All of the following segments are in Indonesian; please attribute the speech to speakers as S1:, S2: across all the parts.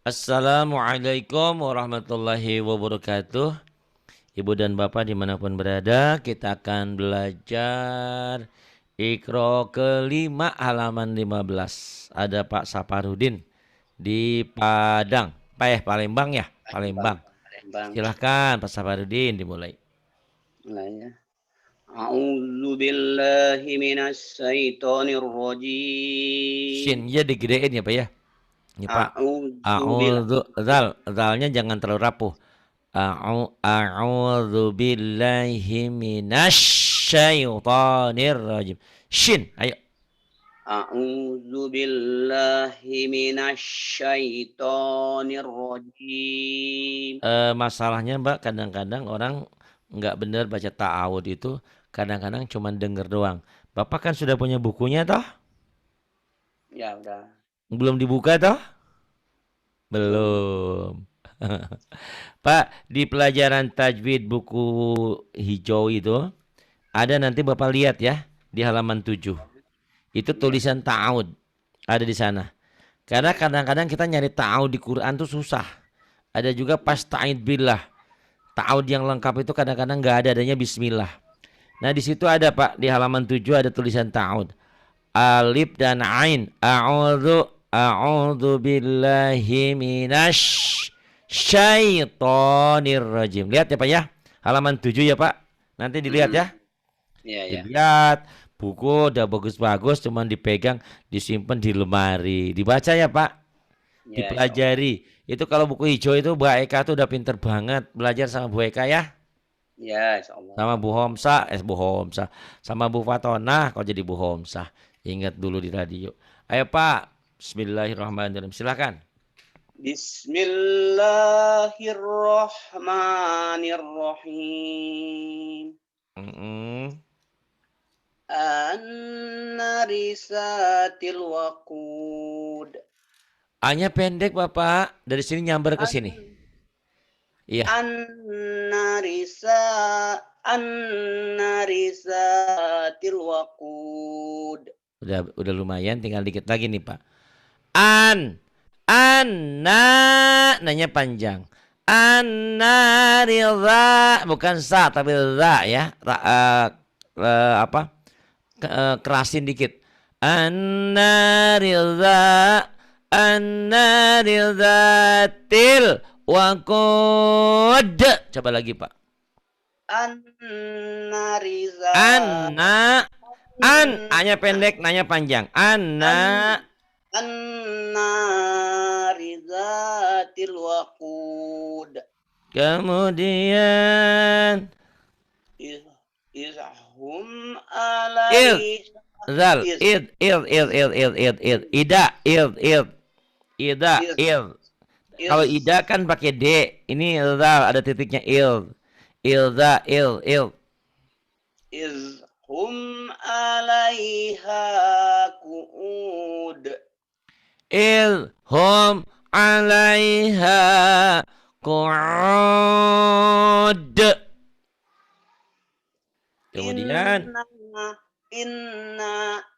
S1: Assalamualaikum warahmatullahi wabarakatuh. Ibu dan Bapak dimanapun berada, kita akan belajar Iqra kelima halaman 15. Ada Pak Saparudin di Padang. Palembang ya? Palembang.
S2: Palembang.
S1: Silahkan Pak Saparudin dimulai.
S2: Mulainya. A'udzu billahi minasy syaithanir rajim.
S1: Shin-nya digedein ya Pak ya? Ya Pak.
S2: A'udzu
S1: A'udzu zalnya jangan terlalu rapuh. A'udzu billahi minasyaitonir rajim. Shin, ayo.
S2: A'udzu billahi minasy syaithanir rajim.
S1: Masalahnya Mbak, kadang-kadang orang nggak benar baca ta'awud itu, kadang-kadang cuma denger doang. Bapak kan sudah punya bukunya toh?
S2: Ya udah.
S1: Belum dibuka toh? Belum. Pak, di pelajaran tajwid buku hijau itu ada, nanti Bapak lihat ya di halaman 7. Itu tulisan ta'awud ada di sana. Karena kadang-kadang kita nyari ta'awud di Quran tuh susah. Ada juga pasta'id billah. Ta'awud yang lengkap itu kadang-kadang nggak ada, adanya bismillah. Nah di situ ada Pak, di halaman 7 ada tulisan ta'awud. Alif dan ain. A'udzu billahi minasy syaitonir rajim. Lihat ya Pak ya. Halaman 7 ya Pak. Nanti dilihat ya.
S2: Ya.
S1: Dilihat. Buku udah bagus-bagus, cuman dipegang, disimpan di lemari. Dibaca ya Pak.
S2: Ya,
S1: Dipelajari. Itu kalau buku hijau itu Bu Eka tuh udah pinter banget belajar sama Bu Eka ya.
S2: Ya, insyaallah.
S1: Sama Bu Homsa, Bu Homsa. Sama Bu Fatona, kok jadi Bu Homsa. Ingat dulu di radio. Ayo Pak. Bismillahirrahmanirrahim. Silakan.
S2: Bismillahirrahmanirrahim. An-narisatil waqud.
S1: A-nya pendek Bapak. Dari sini nyamber ke sini. Iya.
S2: An-narisatil waqud.
S1: Udah lumayan, tinggal dikit lagi nih Pak. Nanya panjang. An-naridha, bukan sa tapi za ya. Kerasin dikit. An-naridhatil waqud. Coba lagi Pak. A-nya pendek, nanya panjang.
S2: An-narizatil waqud.
S1: Kemudian
S2: izhum alaihi
S1: ida. Kalau ida kan pakai d, ini zal ada titiknya
S2: izhum alaiha qu'ud.
S1: Ilhum alaiha qu'ud. Kemudian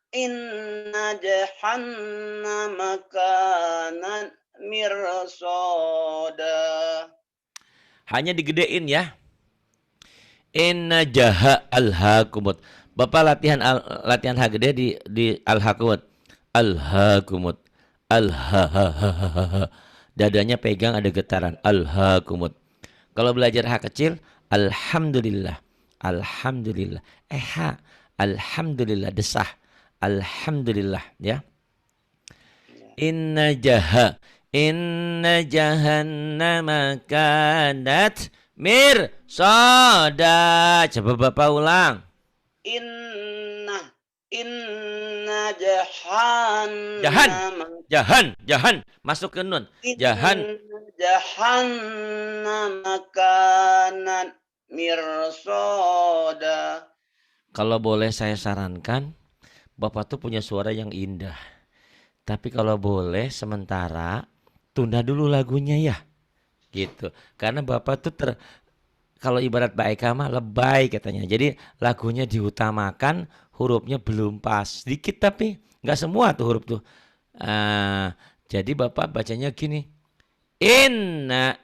S2: inna jahannama kanat mirsada.
S1: Hanya digedein ya. Inna jaha al-hakumut. Bapak latihan ha gede di al-hakumut. Al-hakumut. Al-ha-ha-ha-ha. Dadanya pegang, ada getaran. Al-hakumut. Kalau belajar ha kecil, alhamdulillah. Alhamdulillah. Alhamdulillah, desah. Alhamdulillah ya. Inna jahannama kanat mirsada. Coba Bapak ulang.
S2: Inna
S1: jahan masuk ke nun.
S2: Jahannama kanat mirsada.
S1: Kalau boleh saya sarankan, Bapak tuh punya suara yang indah. Tapi kalau boleh sementara tunda dulu lagunya ya. Gitu. Karena Bapak tuh kalau ibarat Mbak Eka mah lebay katanya. Jadi lagunya diutamakan, hurufnya belum pas. Sedikit tapi nggak semua tuh huruf tuh. Jadi Bapak bacanya gini. Inna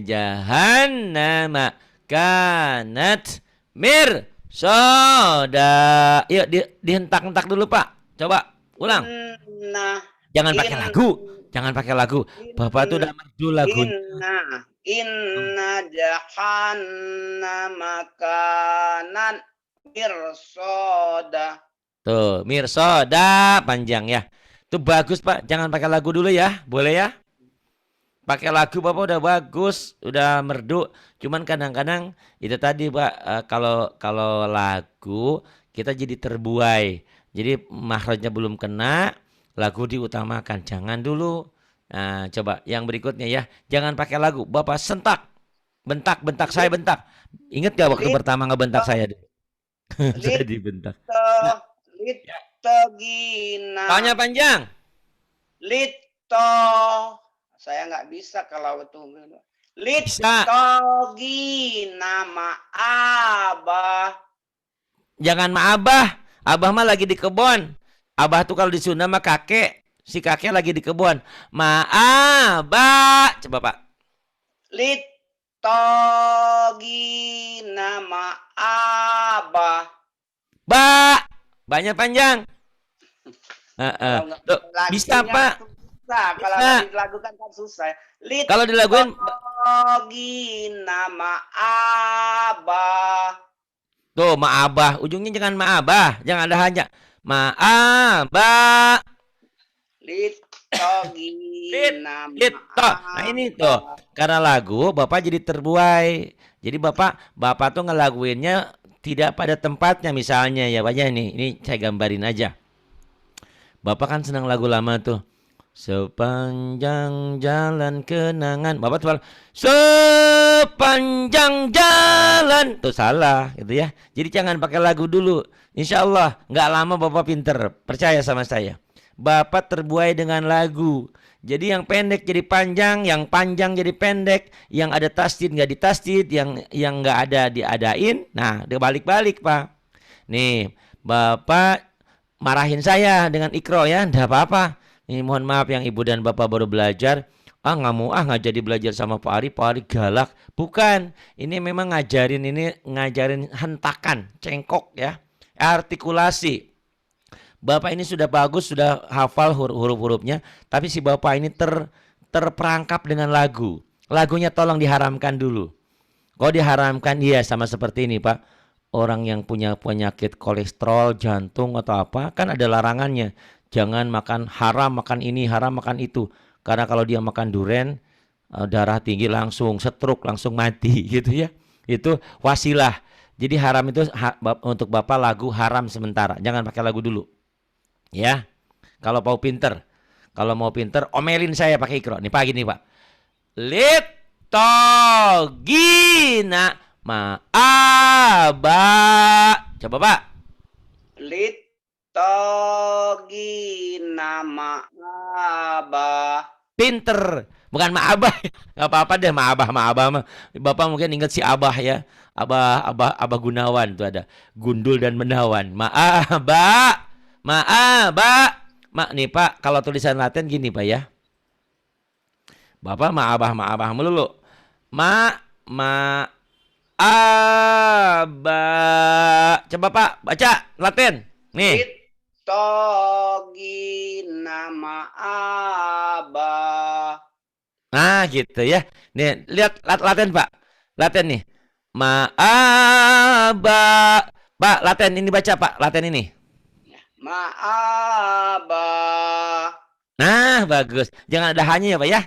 S1: jahannama kanat mirsada. Yuk dihentak-hentak dulu Pak. Coba ulang.
S2: Inna
S1: Jangan pakai
S2: in
S1: lagu. Jangan pakai lagu. Bapak tuh
S2: inna
S1: udah merdu lagunya.
S2: inna jahannama kanan mirsada.
S1: Tuh, mirsoda panjang ya. Itu bagus Pak. Jangan pakai lagu dulu ya. Boleh ya? Pakai lagu Bapak udah bagus, udah merdu. Cuman kadang-kadang itu tadi Pak, kalau kalau lagu kita jadi terbuai. Jadi makrajnya belum kena, lagu diutamakan. Jangan dulu. Nah, coba yang berikutnya ya. Jangan pakai lagu. Bapak sentak. Bentak saya
S2: Lit
S1: bentak. Ingat gak waktu
S2: lit
S1: pertama ngebentak saya dulu? Saya
S2: lit
S1: dibentak. Nah,
S2: lit
S1: ya.
S2: tegina
S1: Taunya panjang.
S2: Lito, saya nggak bisa kalau itu.
S1: Bisa.
S2: Litogi nama abah.
S1: Jangan ma abah. Abah mah lagi di kebun. Abah tuh kalau di Sunda mah kakek. Si kakek lagi di kebun. Ma abah. Coba Pak.
S2: Litogi nama abah.
S1: Ba. Banyak panjang.
S2: Kalau nggak
S1: Tuh, bisa
S2: lagunya
S1: Pak.
S2: susah. Kalau
S1: Bisa.
S2: nggak dilakukan kan susah.
S1: Kalau dilaguin.
S2: Litogi nama abah.
S1: Tuh ma abah. Ujungnya jangan ma abah. Jangan ada hanya. Ma abah.
S2: Litogi nama
S1: Toh. Nah ini tuh.
S2: abah.
S1: Karena lagu Bapak jadi terbuai. Jadi Bapak tuh ngelaguinnya tidak pada tempatnya misalnya ya Pak ya ini saya gambarin aja. Bapak kan senang lagu lama tuh. Sepanjang jalan kenangan. Bapak tuh sepanjang jalan. Tuh salah gitu ya. Jadi jangan pakai lagu dulu. Insya Allah nggak lama Bapak pinter. Percaya sama saya. Bapak terbuai dengan lagu. Jadi yang pendek jadi panjang, yang panjang jadi pendek, yang ada tasdid nggak ditasdid, yang nggak ada diadain. Nah, dia balik-balik Pak. Nih, Bapak marahin saya dengan ikro ya, nggak apa-apa. Ini mohon maaf yang ibu dan bapak baru belajar. Nggak jadi belajar sama Pak Ari galak. Bukan, ini memang ngajarin hentakan, cengkok ya, artikulasi. Bapak ini sudah bagus, sudah hafal huruf-hurufnya, tapi si bapak ini terperangkap dengan lagu. Lagunya tolong diharamkan dulu. Kalau diharamkan, iya sama seperti ini Pak. Orang yang punya penyakit kolesterol, jantung atau apa, kan ada larangannya. Jangan makan haram, makan ini, haram makan itu. Karena kalau dia makan duren, darah tinggi langsung, stroke, langsung mati gitu ya. Itu wasilah. Jadi haram itu untuk Bapak lagu haram sementara. Jangan pakai lagu dulu. Ya, kalau mau pinter, omelin saya pakai ikro. Nih pagi nih Pak. Litogina ma'aba. Coba Pak.
S2: Litogi nama abah.
S1: Pinter, bukan ma'abah. Gak apa-apa deh ma'abah mah. Bapak mungkin ingat si Abah ya. Abah Gunawan tuh ada. Gundul dan Menawan. Ma'abah. Nih Pak, kalau tulisan Latin gini Pak ya. Bapak ma'abah melulu. Abah. Coba Pak, baca Latin. Nih.
S2: Litogi nama abah.
S1: Nah gitu ya. Nih lihat Latin Pak. Latin nih. Ma'abah. Pak, Latin ini baca Pak. Latin ini.
S2: Ma'abah.
S1: Nah, bagus. Jangan ada hanya ya, Pak ya.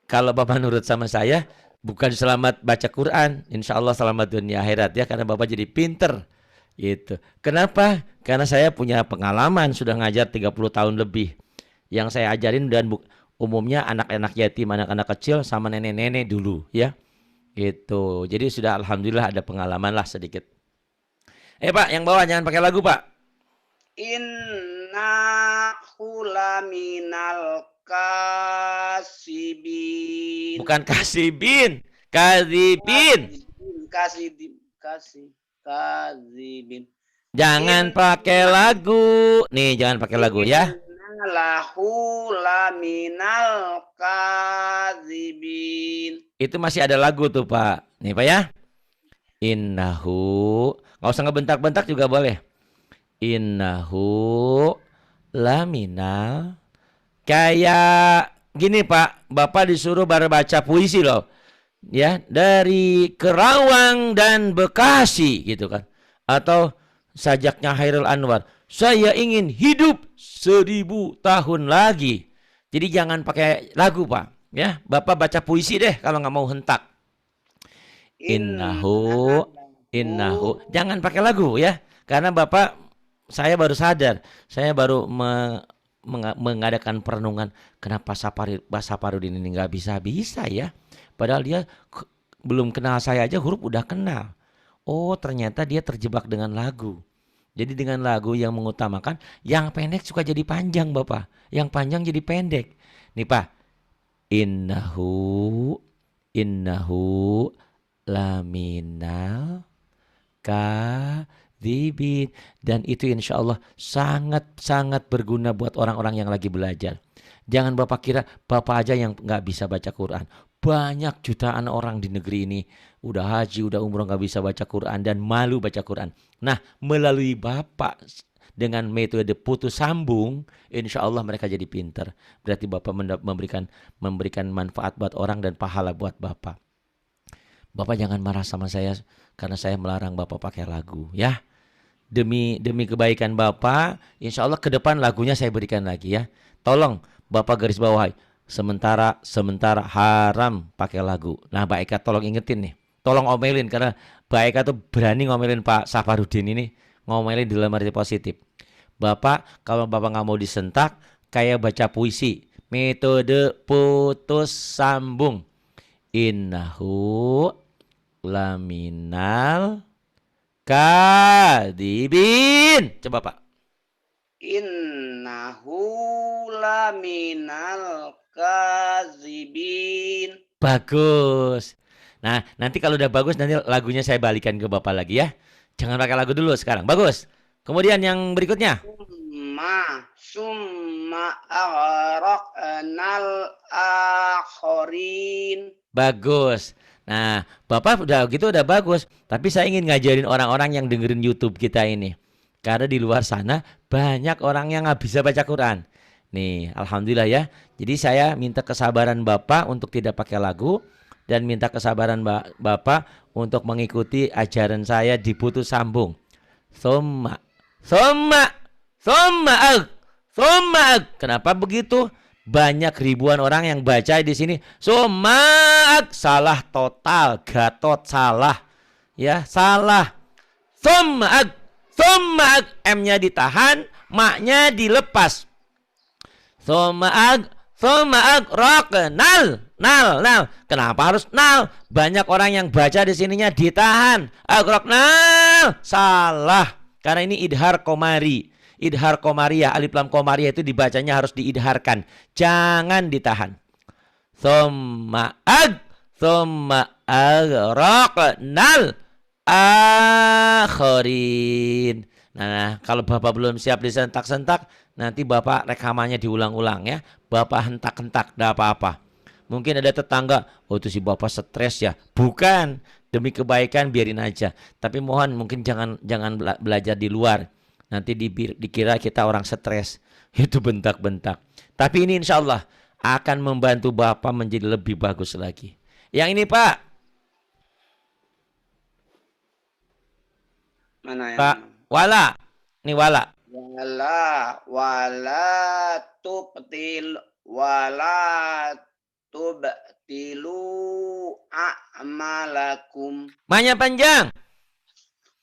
S1: Kalau Bapak nurut sama saya, bukan selamat baca Quran, insya Allah selamat dunia akhirat ya, karena Bapak jadi pinter. Gitu. Kenapa? Karena saya punya pengalaman sudah ngajar 30 tahun lebih. Yang saya ajarin dan umumnya anak-anak yatim, anak-anak kecil sama nenek-nenek dulu ya. Gitu. Jadi sudah alhamdulillah ada pengalaman lah sedikit. Pak, yang bawah jangan pakai lagu, Pak.
S2: Inna hulaminal kasibin.
S1: Bukan kasibin, kadzibin.
S2: Kasibin.
S1: Jangan pakai lagu. Nih, jangan pakai lagu ya.
S2: Inna lahu laminal kadzibin.
S1: Itu masih ada lagu tuh, Pak. Nih, Pak ya. Innahu. Nggak usah ngebentak-bentak juga boleh. Innahu laminal. Kayak gini, Pak. Bapak disuruh baca puisi loh. Ya, dari Kerawang dan Bekasi gitu kan. Atau sajaknya Hairul Anwar. Saya ingin hidup 1000 tahun lagi. Jadi jangan pakai lagu, Pak. Ya, Bapak baca puisi deh kalau nggak mau hentak. Innahu, innahu. Jangan pakai lagu ya. Karena Bapak, saya baru sadar. Saya baru mengadakan perenungan. Kenapa Saparudin ini nggak bisa-bisa ya. Padahal dia belum kenal saya aja huruf udah kenal. Oh, ternyata dia terjebak dengan lagu. Jadi dengan lagu yang mengutamakan yang pendek suka jadi panjang, Bapak. Yang panjang jadi pendek. Nih, Pak. Innahu laminal kadzibin. Dan itu insya Allah sangat-sangat berguna buat orang-orang yang lagi belajar. Jangan Bapak kira Bapak aja yang nggak bisa baca Quran. Banyak jutaan orang di negeri ini udah haji, udah umroh nggak bisa baca Quran dan malu baca Quran. Nah, melalui Bapak dengan metode putus sambung, insya Allah mereka jadi pinter. Berarti Bapak memberikan manfaat buat orang dan pahala buat Bapak. Bapak jangan marah sama saya karena saya melarang Bapak pakai lagu, ya. Demi kebaikan Bapak, insya Allah ke depan lagunya saya berikan lagi ya. Tolong Bapak garis bawahi. Sementara haram pakai lagu. Nah, Mbak Eka tolong ingetin nih. Tolong omelin karena Mbak Eka tuh berani ngomelin Pak Saparudin ini. Ngomelin di dalam arti positif. Bapak, kalau Bapak nggak mau disentak, kayak baca puisi. Metode putus sambung. Innahu laminal kadibin. Coba Pak.
S2: Innahu laminal kadzibin.
S1: Bagus. Nah, nanti kalau udah bagus nanti lagunya saya balikan ke Bapak lagi ya. Jangan pakai lagu dulu sekarang. Bagus. Kemudian yang berikutnya.
S2: Summa aghraqnal akhirin.
S1: Bagus. Nah, Bapak udah gitu udah bagus. Tapi saya ingin ngajarin orang-orang yang dengerin YouTube kita ini. Karena di luar sana banyak orang yang nggak bisa baca Quran. Nih, alhamdulillah ya. Jadi saya minta kesabaran Bapak untuk tidak pakai lagu. Dan minta kesabaran Bapak untuk mengikuti ajaran saya di putus sambung. Summa. Kenapa begitu? Banyak ribuan orang yang baca di sini. Summa. Salah total. Gatot salah. Ya, salah. Summa. M-nya ditahan, maknya dilepas. Nal. Kenapa harus nal? Banyak orang yang baca di sininya ditahan. Nal. Salah. Karena ini idhar komari. Idhar komariah, alif lam komariah itu dibacanya harus diidharkan. Jangan ditahan. Nal. Akhirin. Nah, kalau Bapak belum siap disentak-sentak, nanti Bapak rekamannya diulang-ulang ya. Bapak hentak-hentak, tidak apa-apa. Mungkin ada tetangga, oh itu si Bapak stres ya. Bukan, demi kebaikan biarin aja. Tapi mohon mungkin jangan belajar di luar. Nanti dikira kita orang stres. Itu bentak-bentak. Tapi ini insya Allah akan membantu Bapak menjadi lebih bagus lagi. Yang ini Pak.
S2: Mana yang
S1: Pak, wala. Ini wala.
S2: Wala tubtilu a'malakum.
S1: Mahnya panjang.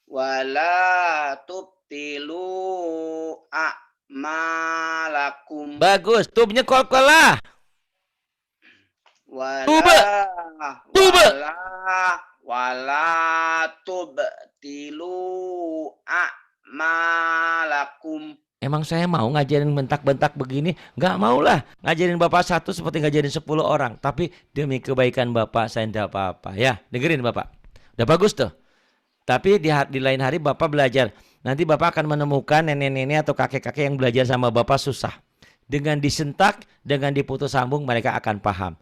S2: Wala tubtilu a'malakum.
S1: Bagus. Tubnya kol-kolah.
S2: Wala tubtilu a'malakum.
S1: Emang saya mau ngajarin bentak-bentak begini? Nggak mau lah. Ngajarin Bapak satu seperti ngajarin 10 orang. Tapi demi kebaikan Bapak saya tidak apa-apa. Ya, dengerin Bapak. Udah bagus tuh. Tapi di lain hari Bapak belajar. Nanti Bapak akan menemukan nenek-nenek atau kakek-kakek yang belajar sama Bapak susah. Dengan disentak, dengan diputus sambung mereka akan paham.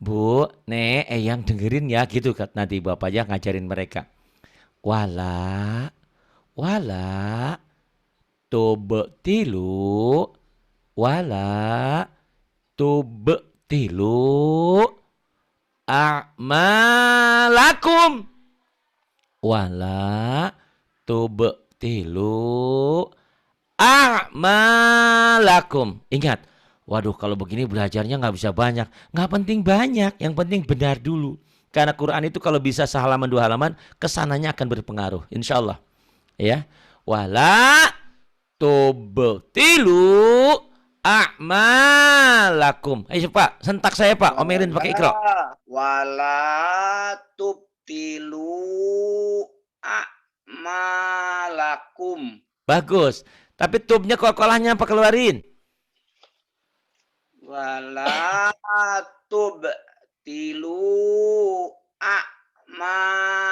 S1: Bu, Nek, Eyang dengerin ya gitu nanti Bapak aja ngajarin mereka. Wala, wala, tobe tilu, wala, tobe tilu, a'malakum. Wala, tobe tilu, a'malakum. Ingat, waduh kalau begini belajarnya nggak bisa banyak. Nggak penting banyak, yang penting benar dulu. Karena Quran itu kalau bisa sehalaman dua halaman, kesananya akan berpengaruh. Insya Allah. Ya. Wala tubtilu a'malakum. Ayo Pak, sentak saya Pak, omelin pakai ikro.
S2: Wala tubtilu a'malakum.
S1: Bagus. Tapi tubnya kolahnya apa keluarin?
S2: Wala tubtilu a'malakum.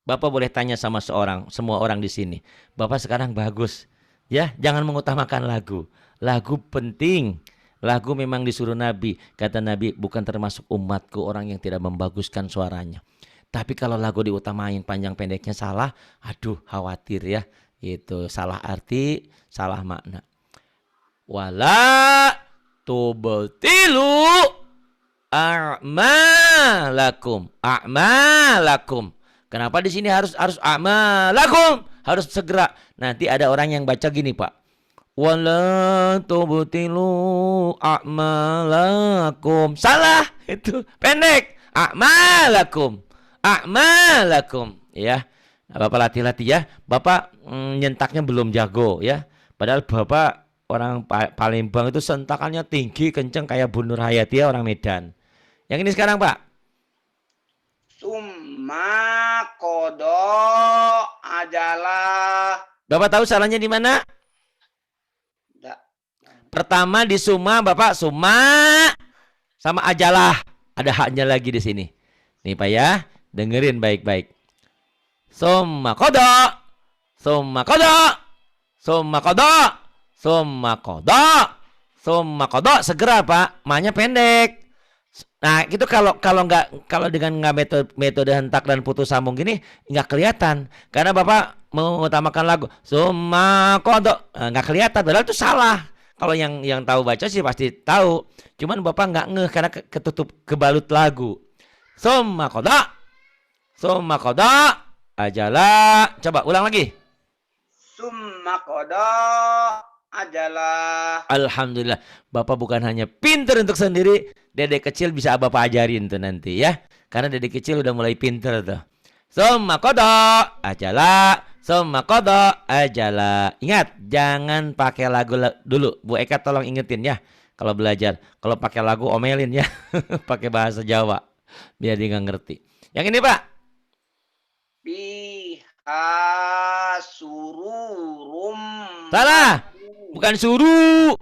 S1: Bapak boleh tanya sama semua orang di sini. Bapak sekarang bagus. Ya, jangan mengutamakan lagu. Lagu penting. Lagu memang disuruh Nabi. Kata Nabi, bukan termasuk umatku orang yang tidak membaguskan suaranya. Tapi kalau lagu diutamain panjang pendeknya salah, aduh khawatir ya. Itu salah arti, salah makna. Wala tubtilu a'malakum. A'malakum. Kenapa di sini harus a'malakum? Harus segera. Nanti ada orang yang baca gini, Pak. Wala tubtilu a'malakum. Salah, itu pendek. A'malakum. A'malakum, ya. Bapak latih-latih ya. Bapak nyentaknya belum jago ya. Padahal Bapak orang Palembang itu sentakannya tinggi, kenceng kayak Bu Nur Hayati ya, orang Medan. Yang ini sekarang, Pak.
S2: Summa kodo ajalah.
S1: Bapak tahu salahnya di mana? Pertama di summa, Bapak summa sama ajalah. Ada haknya lagi di sini. Nih Pak ya, dengerin baik-baik. Summa kodo, summa kodo, summa kodo, summa kodo, summa kodo. Segera Pak, maknya pendek. Nah itu kalau dengan nggak metode hentak dan putus sambung gini nggak kelihatan karena Bapak mengutamakan lagu summa kodo nggak kelihatan padahal itu salah. Kalau yang tahu baca sih pasti tahu. Cuman Bapak nggak ngeh karena ketutup kebalut lagu. Summa kodo, summa kodo, ajalah. Coba ulang lagi.
S2: Summa kodo ajalah.
S1: Alhamdulillah, Bapak bukan hanya pinter untuk sendiri, dedek kecil bisa Bapak ajarin tuh nanti ya. Karena dedek kecil udah mulai pinter tuh. Summa kodo ajalah, summa kodo ajalah. Ingat, jangan pakai lagu dulu. Bu Eka tolong ingetin ya. Kalau belajar, kalau pakai lagu omelin ya. Pakai bahasa Jawa, biar dia nggak ngerti. Yang ini Pak.
S2: Biha sururum.
S1: Salah. Bukan suruh.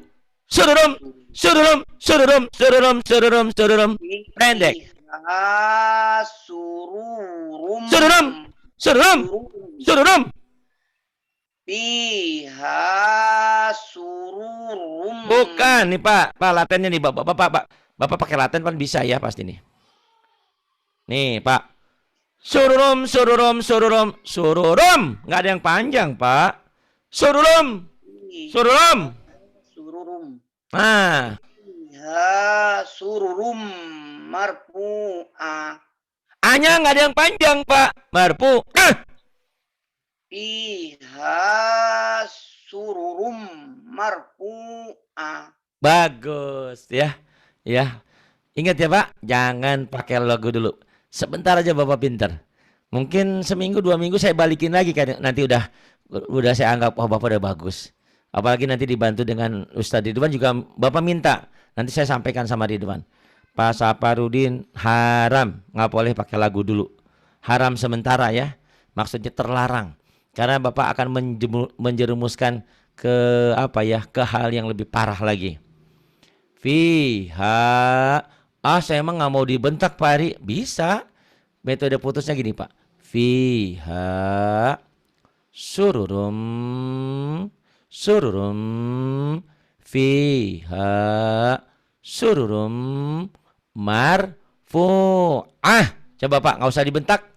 S1: Sururum, sururum, sururum, sururum, sururum, sururum. Pendek.
S2: Sururum.
S1: Sururum, sururum, sururum.
S2: Biha sururum.
S1: Bukan nih Pak. Pak latennya nih Bapak pakai laten kan bisa ya pasti nih. Nih Pak. Sururum, sururum, sururum, sururum. Nggak ada yang panjang Pak. Sururum, sururum.
S2: Sururum.
S1: Nah.
S2: Biha sururum marfu'ah.
S1: A-nya nggak ada yang panjang Pak. Marfu.
S2: Biha sururum marfu'ah.
S1: Bagus ya. Ya. Ingat ya Pak, jangan pakai logo dulu. Sebentar aja Bapak pinter. Mungkin seminggu 2 minggu saya balikin lagi kan nanti udah saya anggap oh Bapak udah bagus. Apalagi nanti dibantu dengan Ustadz Ridwan juga Bapak minta. Nanti saya sampaikan sama Ridwan. Pak Saparudin haram, nggak boleh pakai lagu dulu. Haram sementara ya. Maksudnya terlarang. Karena Bapak akan menjerumuskan ke ke hal yang lebih parah lagi. Fiha. Saya emang nggak mau dibentak Pak Ari. Bisa. Metode putusnya gini Pak. Fiha sururum sururum fiha sururum marfu'ah. Coba Pak, nggak usah dibentak,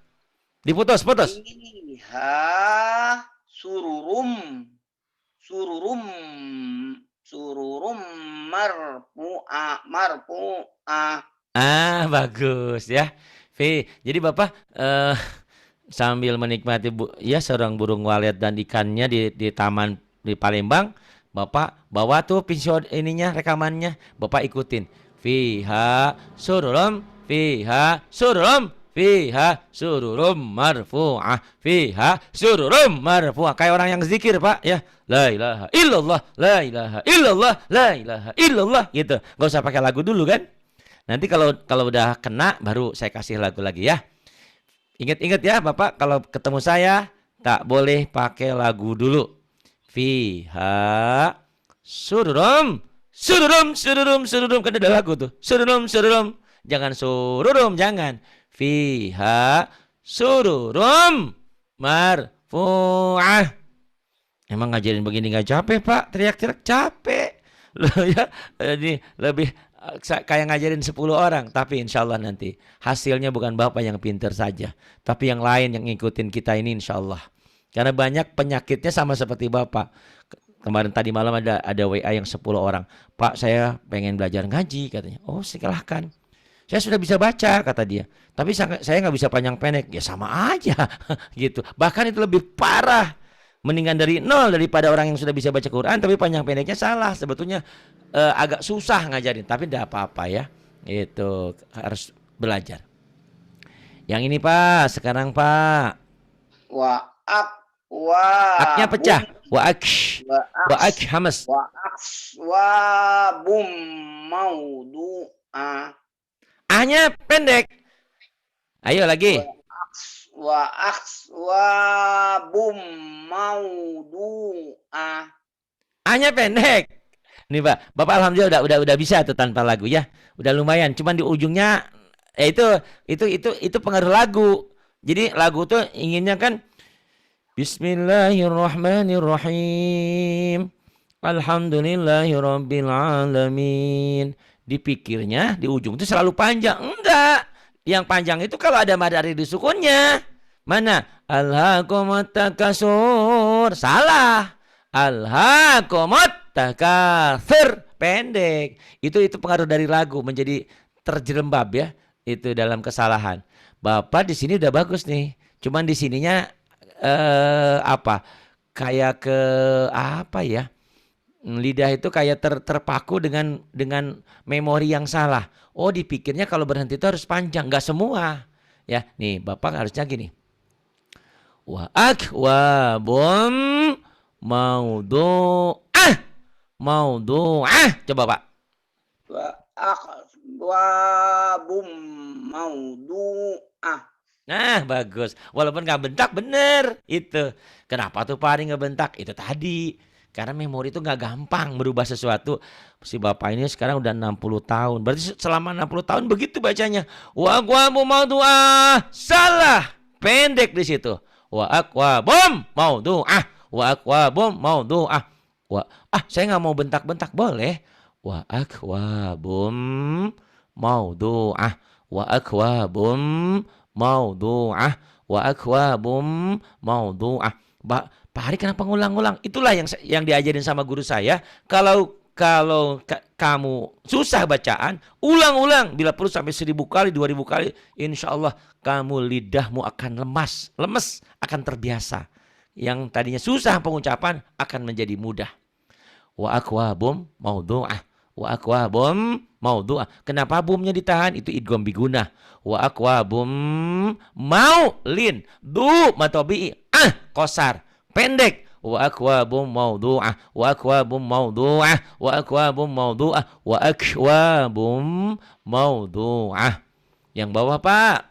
S1: diputus.
S2: Fiha sururum. Sururum. Sururum marfu'ah.
S1: Ah, bagus ya. Jadi Bapak sambil menikmati ya seorang burung walet dan ikannya di taman di Palembang, Bapak bawa tuh pinsel ininya rekamannya, Bapak ikutin. Fiha sururum, fiha sururum, fiha sururum marfu'ah, fiha sururum marfu'ah. Kayak orang yang zikir, Pak, ya. La ilaha illallah, la ilaha illallah, la ilaha illallah gitu. Gak usah pakai lagu dulu kan? Nanti kalau udah kena baru saya kasih lagu lagi ya. Ingat-ingat ya Bapak, kalau ketemu saya tak boleh pakai lagu dulu. Fiha sururum sururum sururum sururum, kan ada lagu tuh. Sururum sururum. Jangan sururum, jangan. Fiha sururum marfu'ah. Emang ngajarin begini nggak capek Pak? Teriak-teriak capek. Loh ya, ini lebih kayak ngajarin 10 orang. Tapi insya Allah nanti hasilnya bukan Bapak yang pinter saja, tapi yang lain yang ngikutin kita ini insya Allah. Karena banyak penyakitnya sama seperti Bapak. Kemarin tadi malam ada WA yang 10 orang. Pak, saya pengen belajar ngaji katanya. Oh silahkan. Saya sudah bisa baca kata dia. Tapi saya nggak bisa panjang pendek. Ya sama aja gitu. Bahkan itu lebih parah. Mendingan dari nol daripada orang yang sudah bisa baca Quran tapi panjang pendeknya salah. Sebetulnya agak susah ngajarin, tapi tidak apa-apa ya. Itu harus belajar. Yang ini Pak, sekarang Pak. Aknya pecah. Wa ak hamas.
S2: Bum maudu'a.
S1: Ahnya pendek. Ayo lagi.
S2: Bum maudu'a.
S1: Ahnya pendek. Nih Pak, Bapak alhamdulillah udah bisa tuh tanpa lagu ya. Udah lumayan. Cuman di ujungnya itu pengaruh lagu. Jadi lagu tuh inginnya kan Bismillahirrahmanirrahim. Alhamdulillahirabbil alamin. Dipikirnya di ujung itu selalu panjang. Enggak. Yang panjang itu kalau ada mad ari disukunnya. Mana? Alhaqumut takasur. Salah. Alhaqumut takasur. Pendek. Itu pengaruh dari lagu menjadi terjerembab ya. Itu dalam kesalahan. Bapak di sini udah bagus nih. Cuman di sininya kayak apa ya? Lidah itu kayak terpaku dengan memori yang salah. Oh, dipikirnya kalau berhenti itu harus panjang, nggak semua. Ya, nih Bapak harusnya gini. Wa akwabum maudu'ah. Maudu'ah. Coba Pak.
S2: Wa akwabum maudu'ah.
S1: Nah, bagus. Walaupun nggak bentak, bener. Itu. Kenapa tuh Pak Ari nggak bentak? Itu tadi. Karena memori itu nggak gampang merubah sesuatu. Si Bapak ini sekarang udah 60 tahun. Berarti selama 60 tahun begitu bacanya. Wa aqwamu maudu'ah. Salah. Pendek di situ. Wa aqwabum maudu'ah. Wa aqwabum maudu'ah. Saya nggak mau bentak-bentak. Boleh. Wa aqwabum maudu'ah. Wa aqwabum maudu'ah. Wa aqwabum maudu'ah. Pak Hari kenapa ngulang-ngulang? Itulah yang diajarin sama guru saya. Kalau kamu susah bacaan, ulang-ulang. Bila perlu sampai 1000 kali, 2000 kali, insya Allah kamu lidahmu akan lemes, akan terbiasa. Yang tadinya susah pengucapan akan menjadi mudah. Wa akwabum maudu'ah. Wa akwabum maudu'ah. Kenapa bumnya ditahan? Itu idgham bigunah. Wa akwabum maulin du matobi kosar. Pendek. Wa akwabum maudu'ah. Wa akwabum maudu'ah. Wa akwabum maudu'ah. Wa akwabum maudu'ah. Yang bawah Pak.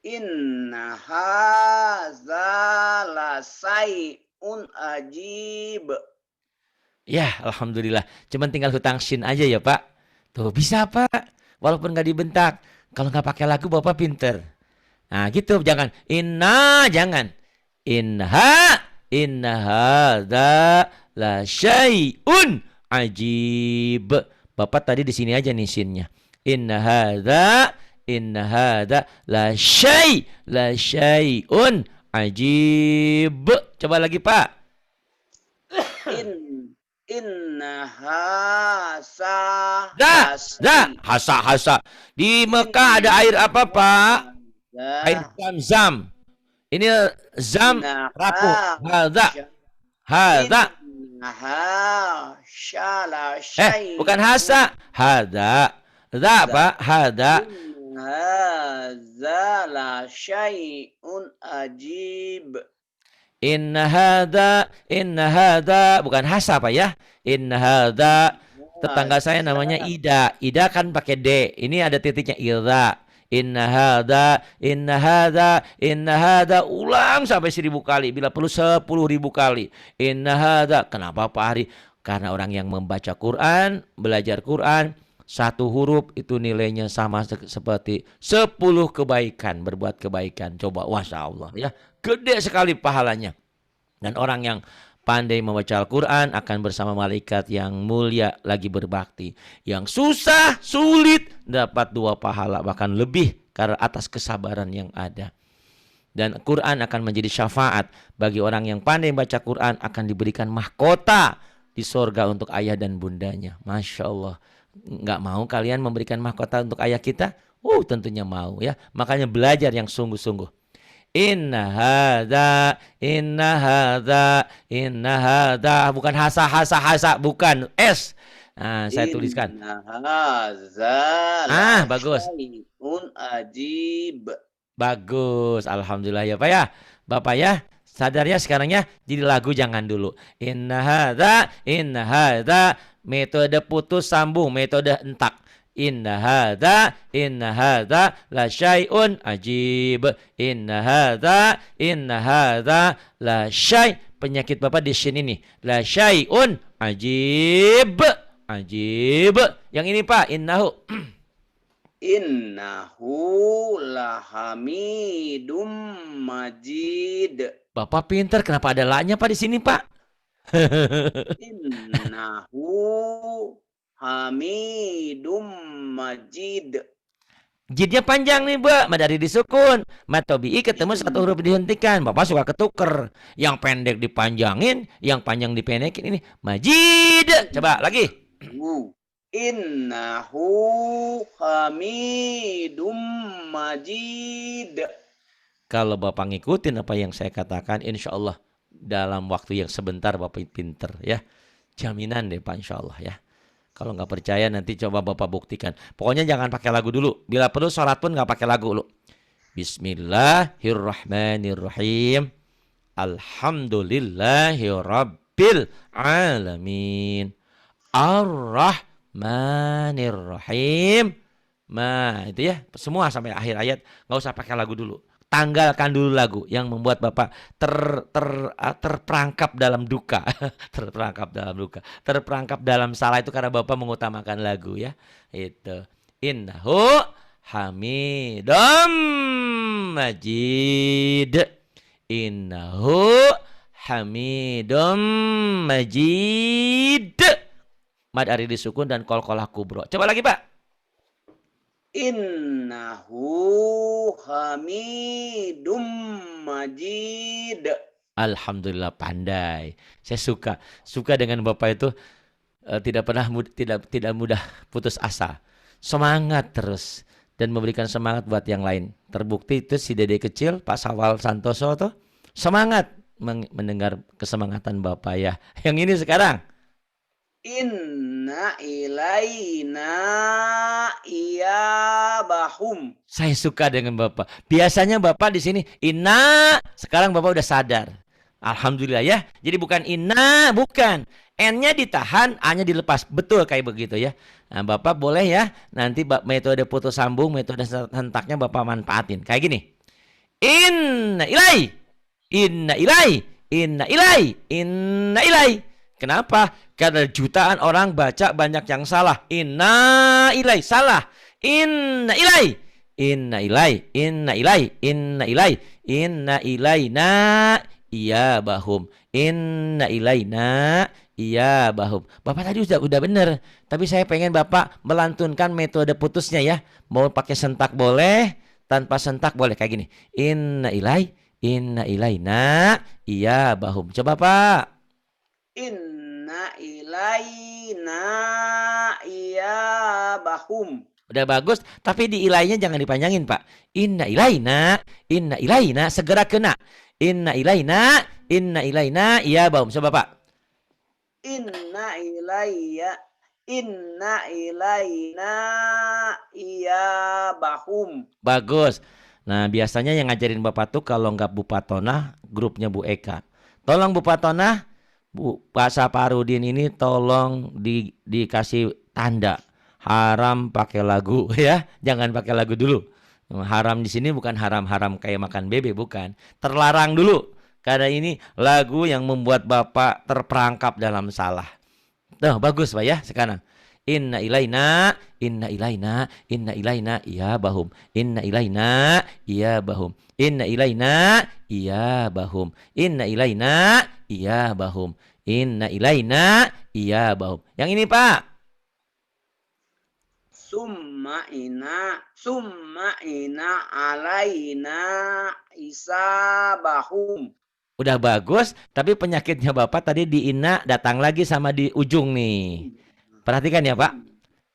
S2: Inna haza lasai'un ajib.
S1: Ya, alhamdulillah. Cuman tinggal hutang shin aja ya Pak. Tuh bisa Pak. Walaupun gak dibentak. Kalau gak pakai lagu Bapak pinter. Nah gitu, jangan. Inna, jangan. Inna hadza la syai'un ajib. Bapak tadi di sini aja nih sinnya. Inna hadza la syai'un ajib. Coba lagi, Pak. Hasa. Di Mekah ada air apa, Pak? Air Zam-Zam. Ini zam rapuh. Hadza. Bukan hasa. Hadza. Za apa? Hadza.
S2: Hadza la syai'un ajib.
S1: Inna hadza bukan hasa, Pak ya. Inna hadza. Tetangga saya namanya Ida. Ida kan pakai D. Ini ada titiknya idza. Inna hadza ulang sampai 1000 kali, bila perlu 10.000 kali. Inna hadza. Kenapa, Pak Hari? Karena orang yang membaca Quran, belajar Quran, satu huruf itu nilainya sama seperti 10 kebaikan, berbuat kebaikan. Coba, Masya Allah ya, gede sekali pahalanya. Dan orang yang pandai membaca Al-Quran akan bersama malaikat yang mulia lagi berbakti. Yang susah, sulit, dapat 2 pahala, bahkan lebih karena atas kesabaran yang ada. Dan Quran akan menjadi syafaat bagi orang yang pandai membaca Quran, akan diberikan mahkota di surga untuk ayah dan bundanya. Masya Allah. Nggak mau kalian memberikan mahkota untuk ayah kita? Tentunya mau ya. Makanya belajar yang sungguh-sungguh. Inna hadza bukan hasa bukan S. Nah, saya tuliskan.
S2: Inna hadza
S1: bagus.
S2: Ajib.
S1: Bagus, alhamdulillah ya Pak ya. Bapak ya, sadar ya sekarang ya. Jadi lagu jangan dulu. Inna hadza metode putus sambung, metode entak. Inna hadza la syai'un ajib. Inna hadza la syai'. Penyakit Bapak di sini nih. La syai'un ajib. Yang ini Pak, innahu.
S2: Innahu lahamidum majid.
S1: Bapak pinter, kenapa ada la-nya Pak di sini Pak?
S2: Innahu hamidum majid.
S1: Jidnya panjang nih Mbak, madari disukun. Matobi'i ketemu satu huruf dihentikan. Bapak suka ketuker. Yang pendek dipanjangin, yang panjang dipendekin. Ini majid. Coba lagi.
S2: Innahu hamidum majid.
S1: Kalau Bapak ngikutin apa yang saya katakan, insya Allah dalam waktu yang sebentar Bapak pinter ya. Jaminan deh Pak, insya Allah ya. Kalau nggak percaya nanti coba Bapak buktikan. Pokoknya jangan pakai lagu dulu. Bila perlu sholat pun nggak pakai lagu lu. Bismillahirrahmanirrahim. Alhamdulillahirabbil alamin. Ar-Rahmanir-Rahim. Nah itu ya, semua sampai akhir ayat. Nggak usah pakai lagu dulu. Tanggalkan dulu lagu yang membuat Bapak terperangkap dalam duka. Terperangkap dalam salah itu karena Bapak mengutamakan lagu ya. Itu. Innahu hamidum majid. Innahu hamidum majid. Mad ari disukun dan qalqalah kubro. Coba lagi Pak.
S2: Innahu hamidum majid.
S1: Alhamdulillah pandai. Saya suka dengan Bapak itu tidak mudah putus asa. Semangat terus dan memberikan semangat buat yang lain. Terbukti itu si Dede kecil Pak Sawal Santoso tuh semangat mendengar kesemangatan Bapak ya. Yang ini sekarang.
S2: Inna ilaina iyabahum.
S1: Saya suka dengan Bapak. Biasanya Bapak di sini inna, sekarang Bapak udah sadar. Alhamdulillah ya. Jadi bukan inna, bukan. N-nya ditahan, A-nya dilepas. Betul kayak begitu ya. Nah, Bapak boleh ya nanti metode putus sambung, metode hentaknya Bapak manfaatin. Kayak gini. Inna ilai. Inna ilai. Inna ilai. Inna ilai. Kenapa? Karena jutaan orang baca banyak yang salah. Inna ilai. Salah. Inna ilai. Inna ilai. Inna ilai. Inna ilai. Inna ilaina iyabahum. Inna ilaina iyabahum. Bapak tadi udah bener. Tapi saya pengen Bapak melantunkan metode putusnya ya. Mau pakai sentak boleh, tanpa sentak boleh kayak gini. Inna ilaina iyabahum. Coba Pak.
S2: Inna ilaina iyabahum.
S1: Udah bagus, tapi di ilainya jangan dipanjangin, Pak. Inna ilaina, segera kena. Inna ilaina, iya baum. Coba, Pak.
S2: Inna ilaina iyabahum.
S1: Bagus. Nah, biasanya yang ngajarin Bapak tuh kalau nggak Bu Patona, grupnya Bu Eka. Tolong Bu Patona, Pak Saparudin ini tolong dikasih tanda. Haram pakai lagu ya, jangan pakai lagu dulu. Haram di sini bukan haram-haram kayak makan bebek, bukan. Terlarang dulu karena ini lagu yang membuat Bapak terperangkap dalam salah. Tuh, bagus Pak ya sekarang. Inna ilaina iya bahum. Inna ilaina iya bahum. Inna ilaina iya bahum. Inna ilaina iya bahum. Inna ilaina iya bahum. Yang ini Pak.
S2: Summa ina alaina isabahum.
S1: Udah bagus, tapi penyakitnya Bapak tadi di ina datang lagi sama di ujung nih. Perhatikan ya Pak.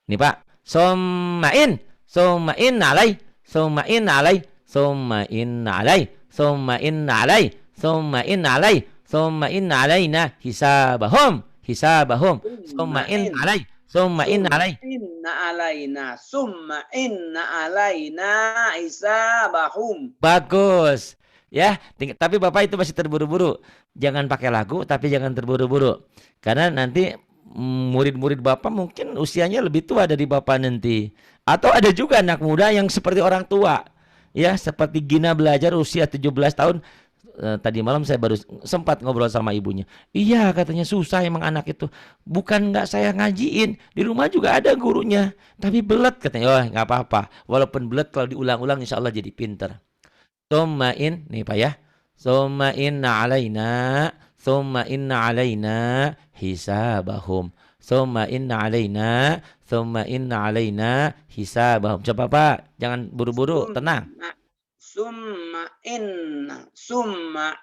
S1: Nih Pak. Summa alai, summa alai, summa alai, summa alai, summa alai, summa alaina hisabahum, summa alai. Summa inna alaina
S2: isabahum.
S1: Bagus. Ya, tapi Bapak itu masih terburu-buru. Jangan pakai lagu, tapi jangan terburu-buru. Karena nanti murid-murid Bapak mungkin usianya lebih tua dari Bapak nanti. Atau ada juga anak muda yang seperti orang tua. Ya, seperti Gina belajar usia 17 tahun. Tadi malam saya baru sempat ngobrol sama ibunya. Iya katanya susah emang anak itu. Bukan nggak saya ngajiin. Di rumah juga ada gurunya. Tapi belet katanya. Oh nggak apa-apa. Walaupun belet kalau diulang-ulang insya Allah jadi pinter. Summain. Nih Pak ya. Summain alaina hisabahum. Summain alaina hisabahum. Coba Pak. Jangan buru-buru. Tenang.
S2: Summa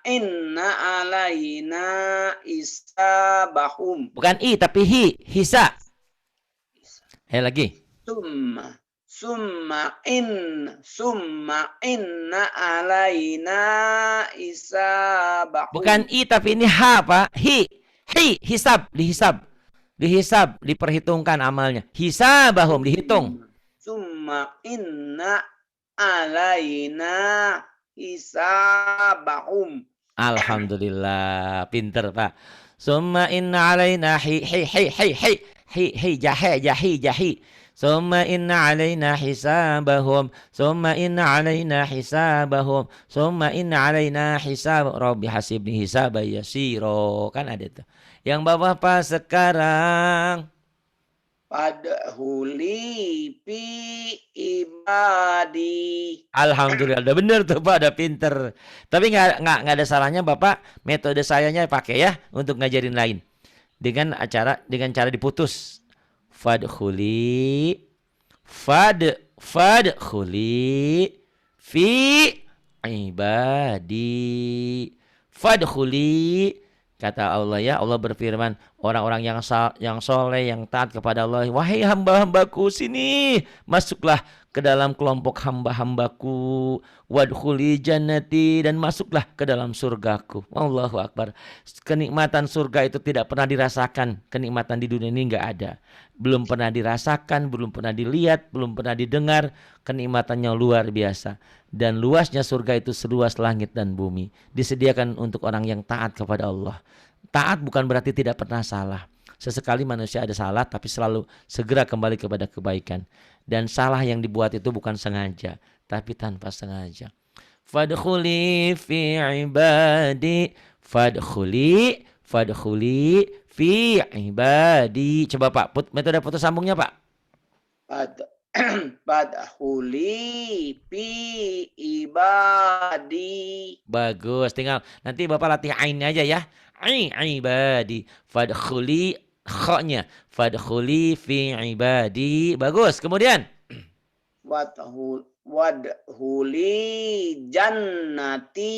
S2: inna alaina isabahum.
S1: Bukan i tapi hi, hisa. Lagi.
S2: Summa inna alaina isabahum.
S1: Bukan i tapi ini ha Pak. Hisab, dihisab, diperhitungkan amalnya. Hisabahum dihitung.
S2: Summa inna alaina hisabahum.
S1: Alhamdulillah, pinter Pak. Summa inna alaina jahi. Summa inna alaina hisabahum. Summa inna alaina hisabahum. Summa inna alaina hisab. Rabbi hasibni hisaba yasiro. Kan ada tuh. Yang Bapak sekarang.
S2: Fadhuli fi ibadi.
S1: Alhamdulillah, udah bener tuh Pak, udah pinter. Tapi nggak ada salahnya Bapak metode sayanya pakai ya untuk ngajarin lain dengan cara diputus. Fadkhuli fi ibadi. Fadkhuli. Kata Allah ya, Allah berfirman, orang-orang yang soleh, yang taat kepada Allah, wahai hamba-hambaku, sini masuklah ke dalam kelompok hamba-hambaku, wadkhuli jannati, dan masuklah ke dalam surgaku. Allahu Akbar. Kenikmatan surga itu tidak pernah dirasakan, kenikmatan di dunia ini nggak ada. Belum pernah dirasakan, belum pernah dilihat, belum pernah didengar, kenikmatannya luar biasa. Dan luasnya surga itu seluas langit dan bumi. Disediakan untuk orang yang taat kepada Allah. Taat bukan berarti tidak pernah salah. Sesekali manusia ada salah, tapi selalu segera kembali kepada kebaikan. Dan salah yang dibuat itu bukan sengaja, tapi tanpa sengaja. Fadkhuli fi ibadi. Fadkhuli fi ibadi. Coba Pak, metode putus sambungnya Pak.
S2: Fadkhuli fi ibadi.
S1: Bagus. Tinggal nanti Bapak latih ainnya aja ya. Ibadi. Fadkhuli kha-nya. Fadkhuli fi ibadi. Bagus. Kemudian
S2: Wadhuli jannati.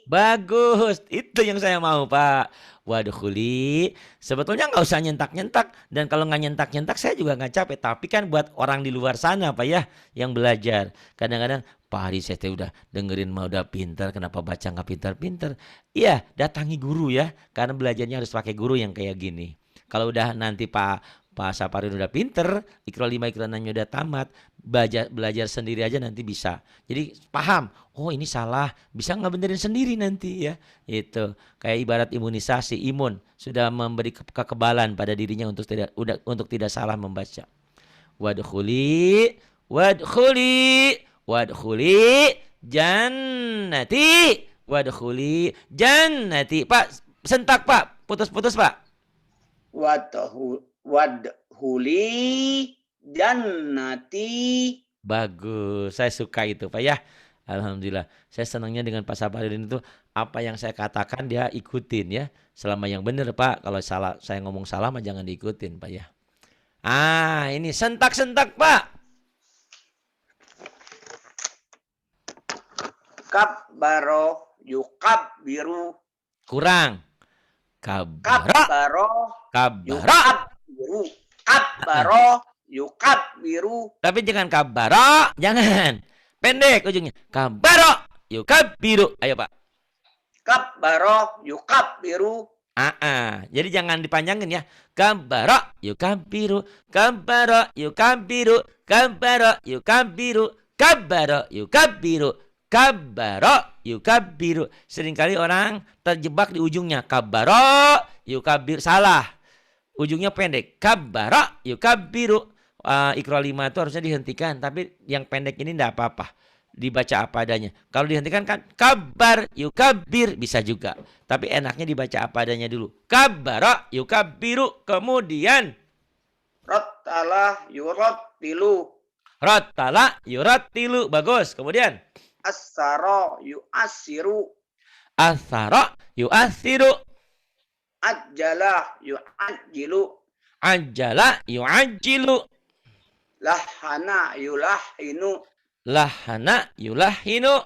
S1: bagus, itu yang saya mau Pak. Wadkhuli. Sebetulnya nggak usah nyentak-nyentak. Dan kalau nggak nyentak-nyentak saya juga nggak capek. Tapi kan buat orang di luar sana Pak ya. Yang belajar. Kadang-kadang Pak Hari saya teh udah dengerin mah udah pintar. Kenapa baca nggak pintar-pintar? Iya datangi guru ya. Karena belajarnya harus pakai guru yang kayak gini. Kalau udah nanti Pak Saparudin udah pinter, Iqra 5, Iqra 6 udah tamat, belajar sendiri aja nanti bisa. Jadi paham, oh ini salah, bisa nggak benerin sendiri nanti ya. Itu kayak ibarat imunisasi, imun sudah memberi kekebalan pada dirinya untuk tidak salah membaca. Wadkhuli, wadkhuli, wadkhuli jannati, wadkhuli jannati. Pak, sentak Pak, putus-putus Pak.
S2: Wadhuli jannati.
S1: Bagus, saya suka itu Pak ya. Alhamdulillah, saya senangnya dengan Pak Saparudin itu apa yang saya katakan dia ikutin ya. Selama yang benar Pak, kalau salah saya ngomong salah mah jangan diikutin Pak ya. Ah, ini sentak-sentak Pak.
S2: Kabbaro yukabbiru.
S1: Kurang. Kabara,
S2: Kabbaro
S1: kabara.
S2: yukabbiru. Kabbaro yukabbiru.
S1: Tapi jangan kabara, jangan. Pendek ujungnya. Kabara, yukabiru. Ayo Pak.
S2: Kabbaro yukabbiru.
S1: Jadi jangan dipanjangin ya. Kabara, yukabiru. Kabara, yukabiru. Kabara, yukabiru. Kabara, yukabiru. Kabara, yukabiru. Seringkali orang terjebak di ujungnya. Kabara, yukabir. Salah. Ujungnya pendek. Kabara, yukabiru. Iqra 5 itu harusnya dihentikan. Tapi yang pendek ini tidak apa-apa. Dibaca apa adanya. Kalau dihentikan kan kabar, yukabir. Bisa juga. Tapi enaknya dibaca apa adanya dulu. Kabara, yukabiru. Kemudian.
S2: Rattala yurattilu.
S1: Rattala, yurattilu. Bagus. Kemudian.
S2: Assara yu'assiru.
S1: Athara, yu'athiru.
S2: Ajjala yu'ajjilu.
S1: Ajjala, yu'ajjilu.
S2: Lahana yulahinu.
S1: Lahana, yulahinu.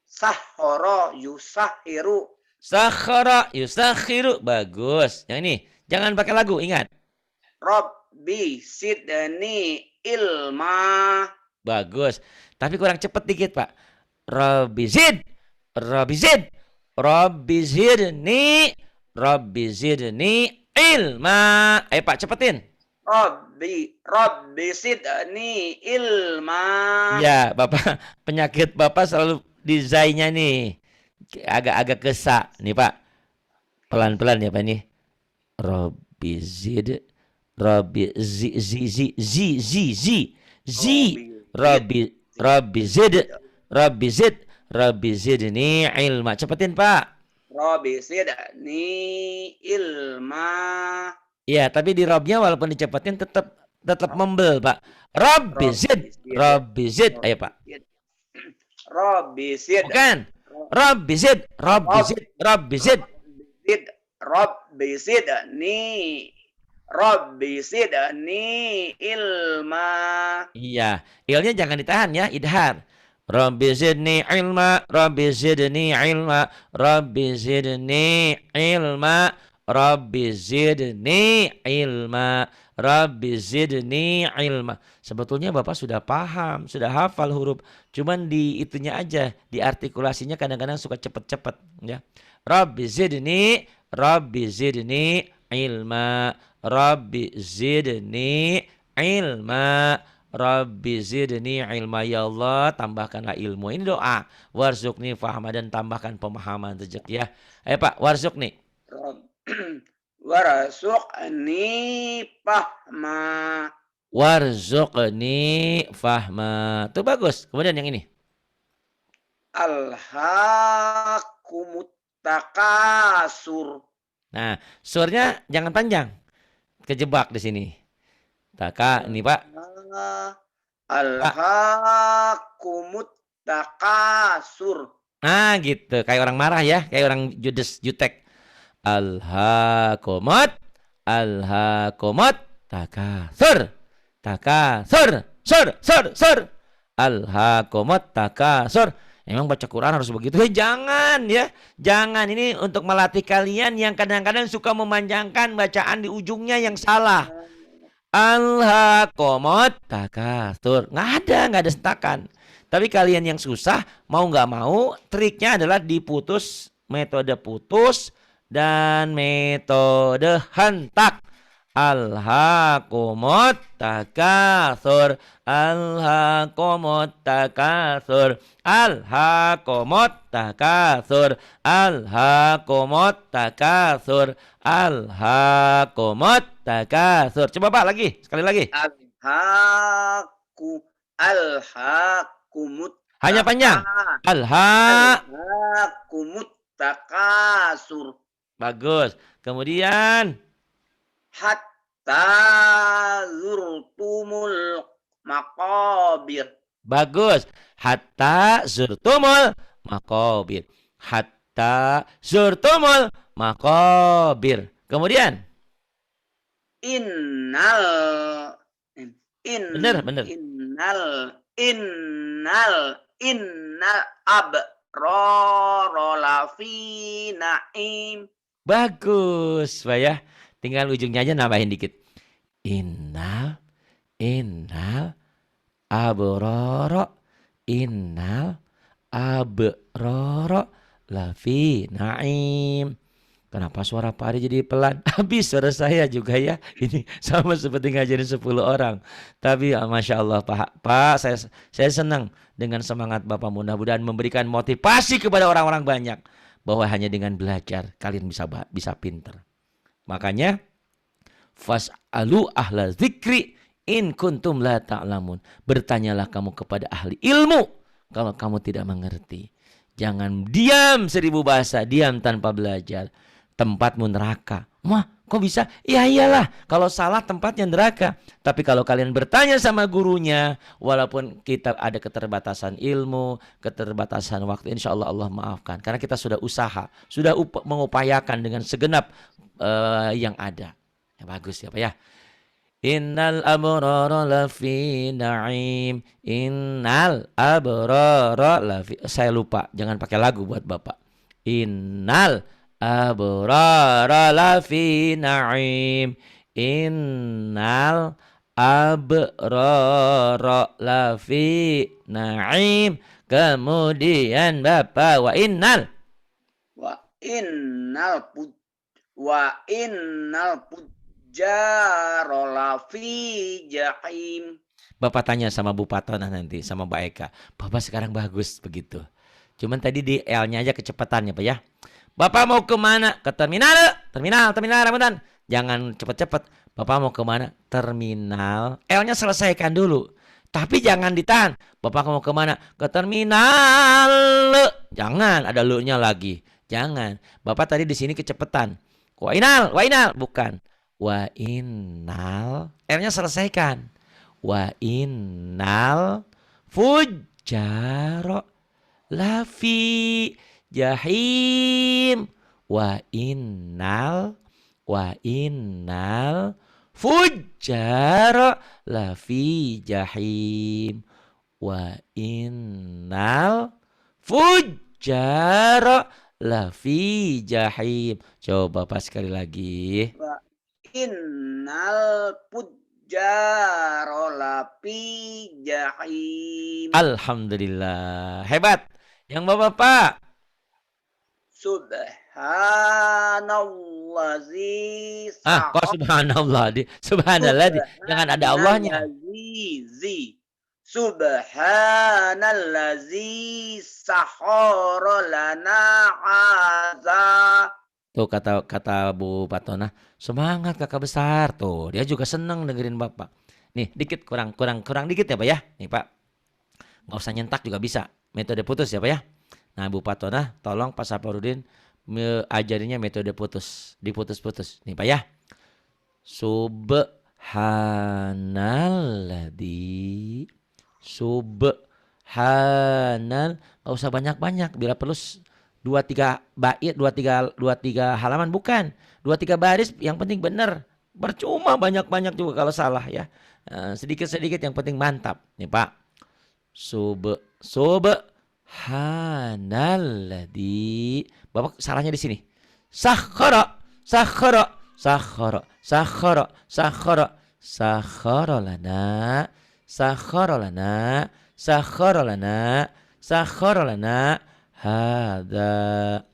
S2: Sahhara yusahiru.
S1: Sakhara, yusakhiru. Bagus. Yang ini. Jangan pakai lagu. Ingat.
S2: Rabbi sidni ilma.
S1: Bagus. Tapi kurang cepet dikit Pak. Rabbi zid. Rabbi zid. Rabbi zidni. Rabbi zidni ilma. Ayo Pak cepetin.
S2: Rabbi sidni ilma.
S1: Ya Bapak. Penyakit Bapak selalu desainnya nih. Agak-agak kesak. Nih Pak. Pelan-pelan ya Pak nih. Rabbi zid. Rabbi Rabbi zid. Rabbi zidni ilma. Cepetin Pak.
S2: Rabbi sidni ilma.
S1: Iya, tapi di robnya walaupun dicepetin tetap membel Pak. Rabbi zid. Rabbi zid. Ayo Pak.
S2: Rabbi sid.
S1: Bukan. Rabbi zid. Rabbi zid. Rabbi zid.
S2: Rabbi sidni. Rabbi sidni ilma.
S1: Iya, ilnya jangan ditahan ya, idhar. Rabbi zidni ilma, Rabbi zidni ilma, Rabbi zidni ilma, Rabbi zidni ilma, Rabbi zidni ilma. Sebetulnya Bapak sudah paham, sudah hafal huruf. Cuman di itunya aja, di artikulasinya kadang-kadang suka cepet-cepet ya. Rabbi zidni ilma, Rabbi zidni ilma, Rabbi zidni ilma. Ya Allah tambahkanlah ilmu. Ini doa. Warzuqni fahma, dan tambahkan pemahaman rezeki ya. Ayo Pak, warzuqni.
S2: Warzuqni fahma.
S1: Warzuqni fahma. Tuh bagus. Kemudian yang ini.
S2: Alhaakumut takasur.
S1: Nah, surnya jangan panjang. Kejebak di sini. Taka ini Pak. Pak.
S2: Alhaakumut takasur.
S1: Nah gitu, kayak orang marah ya, kayak orang jutek. Alhaakumut, alhaakumut, takasur, takasur, sur. Alhaakumut takasur. Emang baca Quran harus begitu? Jangan ya. Jangan, ini untuk melatih kalian yang kadang-kadang suka memanjangkan bacaan di ujungnya yang salah. Alhaakumut takasur. Nggak ada sentakan. Tapi kalian yang susah, mau nggak mau, triknya adalah diputus, metode putus dan metode hentak. Alhaakumut takasur, alhaakumut takasur, alhaakumut takasur, alhaakumut takasur, alhaakumut takasur. Coba Pak lagi, sekali lagi.
S2: Alhaakumut
S1: Hanya panjang.
S2: alhaakumut takasur.
S1: Bagus. Kemudian
S2: Hatta zurtumul maqabir.
S1: bagus. Hatta zurtumul maqabir. Hatta zurtumul maqabir. Kemudian
S2: Innal
S1: bener.
S2: innal abrara lafi naim.
S1: bagus, Pak ya. Tinggal ujungnya aja nambahin dikit. Innal abrara lafi naim. Kenapa suara Pak Ari jadi pelan? Habis suara saya juga ya. Ini sama seperti ngajarin 10 orang. Tapi Masya Allah Pak, saya senang dengan semangat Bapak, mudah-mudahan memberikan motivasi kepada orang-orang banyak. Bahwa hanya dengan belajar kalian bisa pinter. Makanya fas'alu ahla zikri in kuntum la ta'lamun. Bertanyalah kamu kepada ahli ilmu kalau kamu tidak mengerti. Jangan diam 1000 bahasa, diam tanpa belajar. Tempatmu neraka. Wah, kok bisa? Ya iyalah, kalau salah tempatnya neraka. Tapi kalau kalian bertanya sama gurunya, walaupun kita ada keterbatasan ilmu, keterbatasan waktu, insya Allah Allah maafkan. Karena kita sudah usaha, sudah mengupayakan dengan segenap yang ada. Ya, bagus ya Pak ya. Innal abrara lafi na'im. Innal abrara lafi. Saya lupa, jangan pakai lagu buat Bapak. Innal abrara lafi na'im. Innal abrara lafi na'im. Kemudian Bapak wa innal
S2: Fujjara lafi jahim.
S1: Bapak tanya sama Bu Patona nanti, sama Mbak Eka. Bapak sekarang bagus begitu. Cuman tadi di L-nya aja kecepatannya Pak ya. Bapak mau kemana? Ke terminal Ramadan. Jangan cepet-cepet. Bapak mau kemana? Terminal. L-nya selesaikan dulu. Tapi jangan ditahan. Bapak mau kemana? Ke terminal. Jangan, ada lu-nya lagi. Jangan. Bapak tadi di sini kecepetan. Wainal. Bukan. Wainal. R-nya selesaikan. Wainal fujjaro lafi jahim. Wainal fujjaro lafi jahim. Wainal fujjaro lafi jahim. Coba Pak sekali lagi.
S2: Wa innal fujjara lafi jahim.
S1: Alhamdulillah. Hebat. Yang Bapak.
S2: Subhanallazi
S1: Kok subhanallah? Subhanallah. Jangan ada Allahnya.
S2: Subhanallazi sahara lana hadza.
S1: Tuh kata Bu Patona, semangat kakak besar. Tuh, dia juga senang dengerin Bapak. Nih, dikit kurang dikit ya Pak ya. Nih Pak. Nggak usah nyentak juga bisa. Metode putus ya Pak ya. Nah, Bu Patona, tolong Pak Saparudin ajarinya metode putus, diputus-putus. Nih Pak ya. Subhanalladzi Subhanal, nggak usah banyak-banyak. Bila perlu 2-3 bait, 2-3 halaman, bukan 2-3 baris, yang penting benar. Percuma banyak-banyak juga kalau salah ya. Sedikit-sedikit yang penting mantap. Nih Pak. Subhanalladzi. Bapak salahnya di sini. Sakhara, sakhara, sakhara, sakhara, sakhara, sakhara lana, sakhara lana, sakhara lana, sakhara lana hadza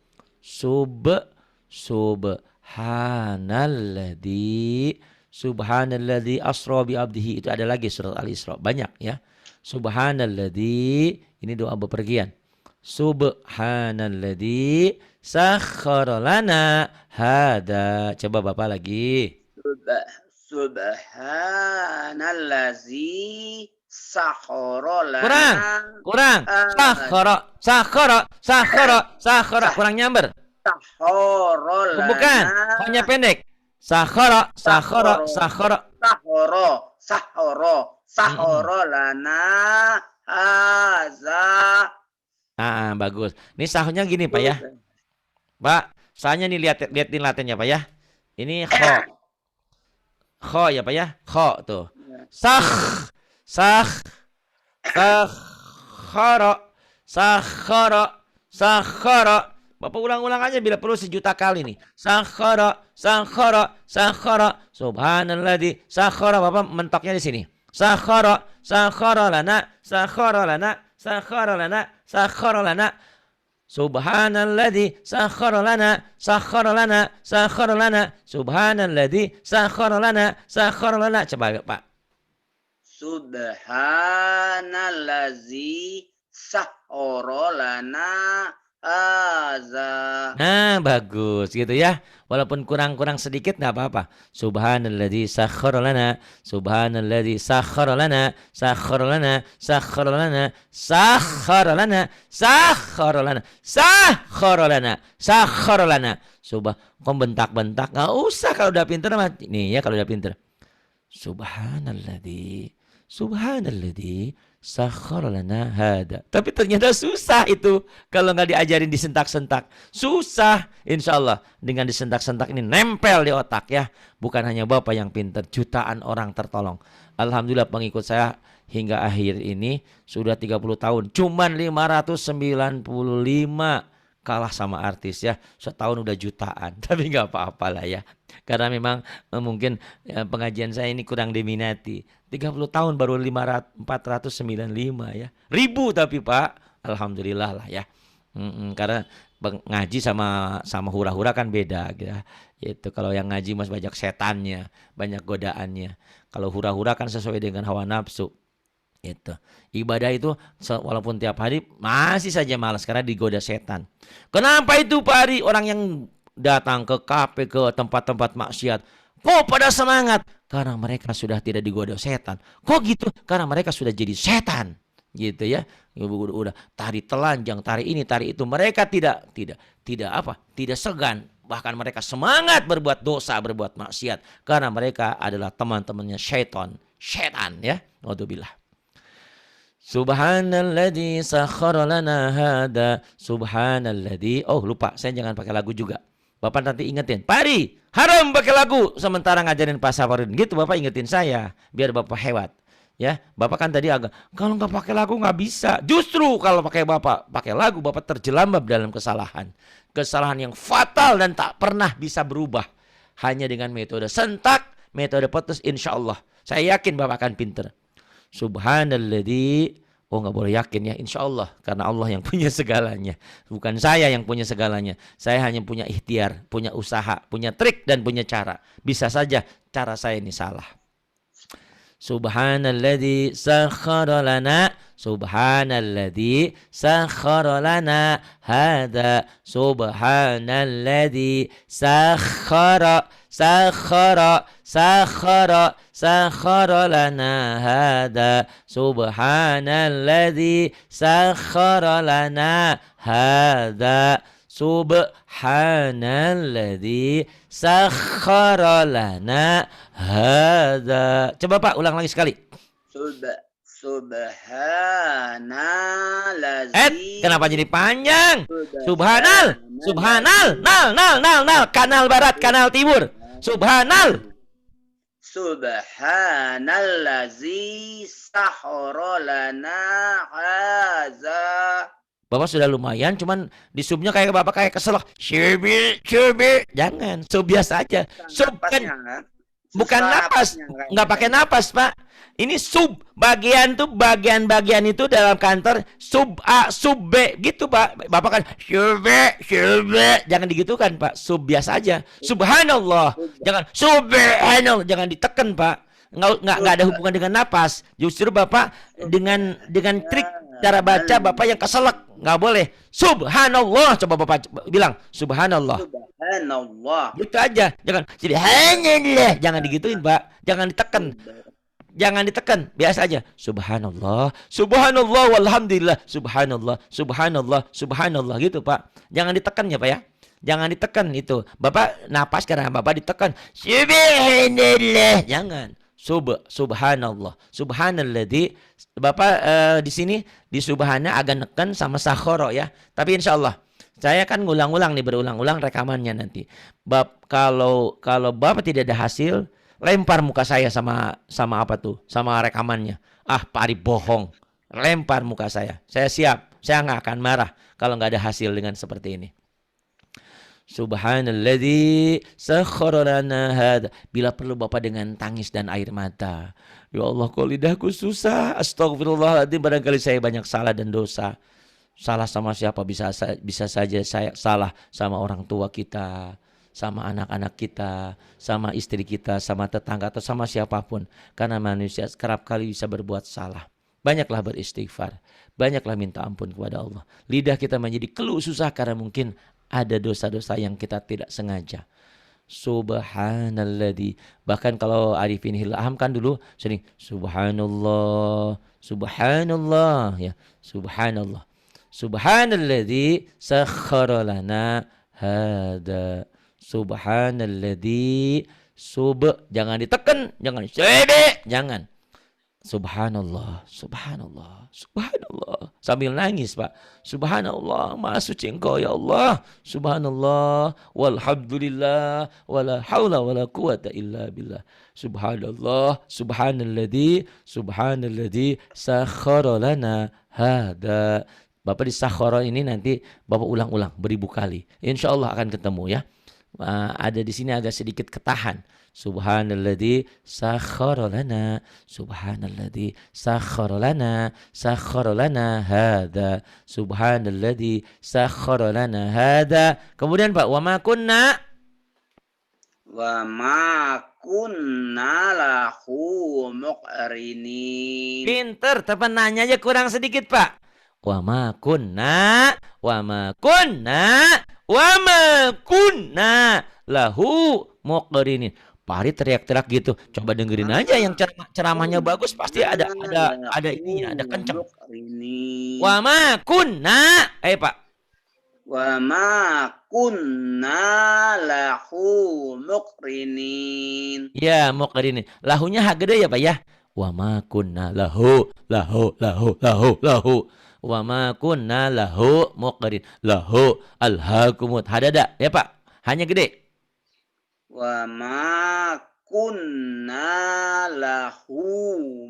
S1: subhanalladzi, subhanalladzi asra bi abdihi. Itu ada lagi surat Al-Isra, banyak ya. Subhanalladzi, ini doa bepergian. Subhanalladzi sakhkhara lana hada. Coba Bapak lagi.
S2: Subhanallazi sakhara
S1: Kurang,
S2: lana
S1: kurang. Sakhkhara, sakhkhara, sakhkhara, sakhkhara. Kurang nyamber.
S2: sakhara
S1: Bukan,
S2: lana
S1: hanya pendek. Sakhkhara, sakhkhara, sakhkhara.
S2: sahoro lana haza.
S1: Bagus. Ini sahnya gini Pak ya. Pak, sahnya nih lihat nih latennya Pak ya. Ini kho. Kho ya Pak ya. Kho tuh. Sah, sakhara, sakhara, sakhara. Bapak ulang-ulang aja bila perlu 1.000.000 kali nih. Sakhara, sakhara, sakhara. Subhanalladzi sakhara. Bapak mentoknya di sini. Sakhara, sakhara lana, sakhara lana, sakhara lana, sakhara lana. Subhanalladzi sakhara lana, sakhara lana, sakhara lana. Subhanalladzi sakhara lana, sakhara lana. Coba Pak.
S2: Subhanallazi sakhara lana haza.
S1: Nah, bagus gitu ya. Walaupun kurang-kurang sedikit nggak apa-apa. Subhanalladzi sakhkhara lana, subhanalladzi sakhkhara lana, sakhkhara lana, sakhkhara lana, sakhkhara lana, sakhkhara lana, sakhkhara lana, sakhkhara lana. Kok bentak-bentak? Nggak usah kalau udah pinter mah. Nih ya kalau udah pinter. Subhanalladzi, subhanalladzi sakhkhara lana hada. Tapi ternyata susah itu kalau nggak diajarin disentak-sentak. Susah. Insya Allah dengan disentak-sentak ini nempel di otak ya. Bukan hanya Bapak yang pintar, jutaan orang tertolong. Alhamdulillah pengikut saya hingga akhir ini sudah 30 tahun. Cuman 595, kalah sama artis ya. Setahun udah jutaan. Tapi nggak apa-apa lah ya. Karena memang mungkin pengajian saya ini kurang diminati. 30 tahun baru 495 ya. Ribu tapi Pak. Alhamdulillah lah ya. Karena ngaji sama hura-hura kan beda gitu. Itu kalau yang ngaji mas banyak setannya, banyak godaannya. Kalau hura-hura kan sesuai dengan hawa nafsu. Itu ibadah itu walaupun tiap hari masih saja malas karena digoda setan. Kenapa itu Pak Ari? Orang yang datang ke kafe, ke tempat-tempat maksiat kok pada semangat? Karena mereka sudah tidak digoda setan. Kok gitu? Karena mereka sudah jadi setan. Gitu ya. Udah tari telanjang, tari ini, tari itu. Mereka tidak segan. Bahkan mereka semangat berbuat dosa, berbuat maksiat. Karena mereka adalah teman-temannya setan ya. Wadubillah. Subhanalladzi sakhkhara lana hada. Subhanalladzi. Oh lupa, saya jangan pakai lagu juga. Bapak nanti ingetin, Pari haram pakai lagu sementara ngajarin Pak Safarin. Gitu Bapak ingetin saya, biar Bapak hebat. Ya, Bapak kan tadi agak kalau nggak pakai lagu nggak bisa. Justru kalau Bapak pakai lagu, Bapak terjelambab dalam kesalahan. Kesalahan yang fatal dan tak pernah bisa berubah. Hanya dengan metode sentak, metode putus, insya Allah. Saya yakin Bapak akan pinter. Subhanalladzi. Oh nggak boleh yakin ya, insya Allah. Karena Allah yang punya segalanya. Bukan saya yang punya segalanya. Saya hanya punya ikhtiar, punya usaha, punya trik dan punya cara. Bisa saja cara saya ini salah. Subhanalladzi sakhkhara lana, subhanalladzi sakhkhara lana hada, subhanalladzi sakhkhara lana hada, subhanalladzi sakhkhara lana hada, subhanalladzi sakhkhara lana hada. Coba Pak ulang lagi sekali.
S2: Subhanalazi.
S1: Kenapa jadi panjang? Subhanal, nal, kanal barat, kanal timur. Subhanal.
S2: Subhanalazi sahara lana haza.
S1: Bapak sudah lumayan, cuman di subnya kayak Bapak kayak kesel. Syubi. Jangan, sub biasa aja. Sub kan bukan napas, nggak pakai napas, Pak. Ini sub, bagian-bagian itu dalam kantor sub A, sub B gitu, Pak. Bapak kan syubi. Jangan digitukan, Pak. Sub biasa aja. Subhanallah. Jangan subhanallah, jangan ditekan, Pak. Nggak ada hubungan dengan napas. Justru Bapak dengan trik cara baca Bapak yang keselak. Nggak boleh. Subhanallah. Coba Bapak bilang subhanallah.
S2: Subhanallah.
S1: Gitu aja. Jangan jadi hanyalah. Jangan digituin, Pak. Jangan ditekan. Biasa aja. Subhanallah. Subhanallah walhamdulillah. Subhanallah gitu, Pak. Jangan ditekan ya, Pak ya. Jangan ditekan itu. Bapak napas karena Bapak ditekan. Subhanallah. Jangan. Subhanallah. Subhanalladzi. Bapak di sini di subhana agak neken sama sakhoro ya. Tapi insya Allah saya kan ngulang-ulang nih, berulang-ulang rekamannya nanti. Kalau Bapak tidak ada hasil, lempar muka saya sama apa tuh? Sama rekamannya. Ah, Pak Ari bohong. Lempar muka saya. Saya siap. Saya nggak akan marah kalau nggak ada hasil dengan seperti ini. Subhanalladzi sakhkhara lana hada. Bila perlu Bapak dengan tangis dan air mata. Ya Allah, kok lidahku susah. Astagfirullahaladzim, barangkali saya banyak salah dan dosa. Salah sama siapa? Bisa saja saya salah sama orang tua kita, sama anak-anak kita, sama istri kita, sama tetangga atau sama siapapun. Karena manusia kerap kali bisa berbuat salah. Banyaklah beristighfar, banyaklah minta ampun kepada Allah. Lidah kita menjadi keluh susah karena mungkin ada dosa-dosa yang kita tidak sengaja. Subhanalladzi. Bahkan kalau Arifin Hilham kan dulu sering subhanallah ya, subhanallah. Subhanalladzi sakhkhara lana hada. Subhanalladzi jangan ditekan, jangan jangan. Subhanallah. Sambil nangis, Pak. Subhanallah, maha suci Engkau ya Allah. Subhanallah, walhamdulillah, wala haula wala quwata illa billah. Subhanallah, subhanalladzi sakhkhara lana hada. Bapak di sakhkhara ini nanti Bapak ulang-ulang beribu kali. Insyaallah akan ketemu ya. Ada di sini agak sedikit ketahan. Subhanalladzi sakhkhara lana, subhanalladzi sakhkhara lana hada, subhanalladzi sakhkhara lana hada. Kemudian Pak, wa ma kunna
S2: lahu muqrinin.
S1: Pinter, tapi nanya aja kurang sedikit, Pak. Wa ma kunna lahu muqrinin. Pak Ari teriak-teriak gitu. Coba dengerin aja yang ceramahnya bagus, pasti ada ininya, ada kenceng. Wa ma kunna, Pak.
S2: Wa ma kunna lahu muqrinin.
S1: Ya, muqrinin. Lahunya ha gede ya, Pak ya. Wa ma kunna lahu. Wa ma kunna lahu muqrin. Lahu alhaakumut. Hadada ya, Pak. Hanya gede.
S2: Wa ma kunna lahu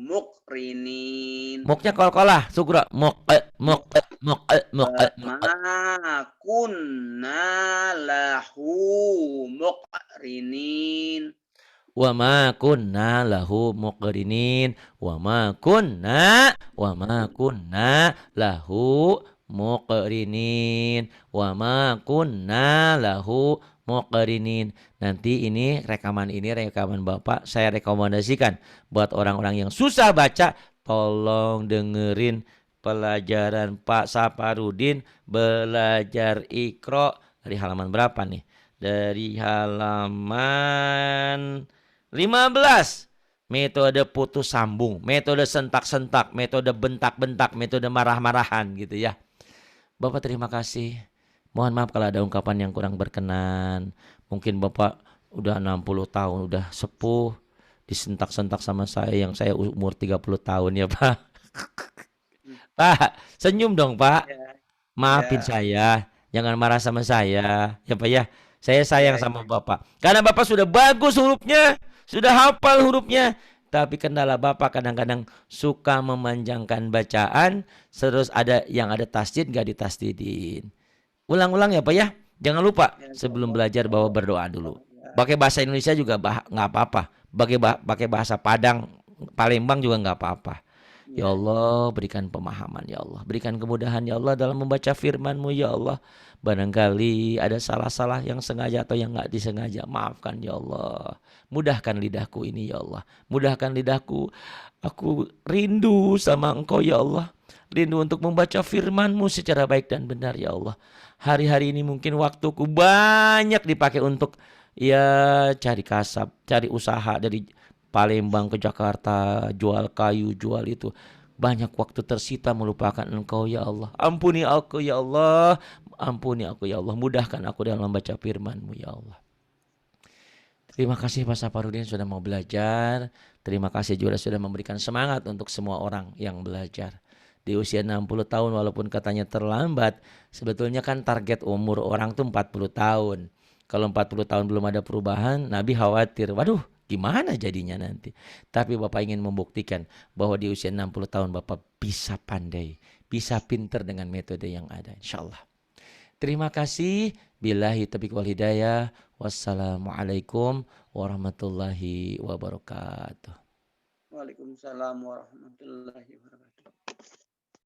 S2: muqrinin.
S1: Muknya kol-kolah, sugro. Ma
S2: kunna lahu muqrinin.
S1: Wa ma kunna lahu muqrinin. Wa ma kunna lahu muqrinin. Wa ma kunna lahu muqrinin. Nanti ini rekaman Bapak saya rekomendasikan buat orang-orang yang susah baca, tolong dengerin pelajaran Pak Saparudin belajar Iqra dari halaman berapa nih? Dari halaman 15. Metode putus sambung, metode sentak-sentak, metode bentak-bentak, metode marah-marahan gitu ya. Bapak terima kasih. Mohon maaf kalau ada ungkapan yang kurang berkenan. Mungkin Bapak udah 60 tahun, udah sepuh, disentak-sentak sama saya yang saya umur 30 tahun ya, Pak.
S2: Hmm,
S1: Pak, senyum dong, Pak.
S2: Ya,
S1: Maafin
S2: ya,
S1: saya. Jangan marah sama saya. Ya, Pak ya. Saya sayang
S2: ya,
S1: sama Bapak. Karena Bapak sudah bagus hurufnya. Sudah hafal hurufnya. Tapi kendala Bapak kadang-kadang suka memanjangkan bacaan. Terus ada tasdid nggak ditasdidin. Ulang-ulang ya Pak ya. Jangan lupa
S2: ya,
S1: sebelum belajar bahwa berdoa dulu.
S2: ya,
S1: Pakai bahasa Indonesia juga nggak apa-apa. Pakai bahasa Padang, Palembang juga nggak apa-apa. Ya
S2: ya,
S1: Allah, berikan pemahaman ya Allah. Berikan kemudahan ya Allah dalam membaca firman-Mu ya Allah. Barangkali ada salah-salah yang sengaja atau yang nggak disengaja. Maafkan ya Allah. Mudahkan lidahku ini ya Allah. Mudahkan lidahku. Aku rindu sama Engkau ya Allah. Rindu untuk membaca firman-Mu secara baik dan benar ya Allah. Hari-hari ini mungkin waktuku banyak dipakai untuk ya cari kasab, cari usaha dari Palembang ke Jakarta, jual kayu, jual itu. Banyak waktu tersita melupakan Engkau ya Allah. Ampuni aku ya Allah. Ampuni aku ya Allah. Mudahkan aku dalam membaca firman-Mu ya Allah. Terima kasih Pak Saparudin sudah mau belajar. Terima kasih juga sudah memberikan semangat untuk semua orang yang belajar. Di usia 60 tahun walaupun katanya terlambat, sebetulnya kan target umur orang tuh 40 tahun. Kalau 40 tahun belum ada perubahan, Nabi khawatir, waduh gimana jadinya nanti. Tapi Bapak ingin membuktikan bahwa di usia 60 tahun Bapak bisa pandai, bisa pinter dengan metode yang ada, insya Allah. Terima kasih. Billahi taufiq wal hidayah. Wassalamualaikum warahmatullahi wabarakatuh.
S2: Waalaikumsalam warahmatullahi wabarakatuh.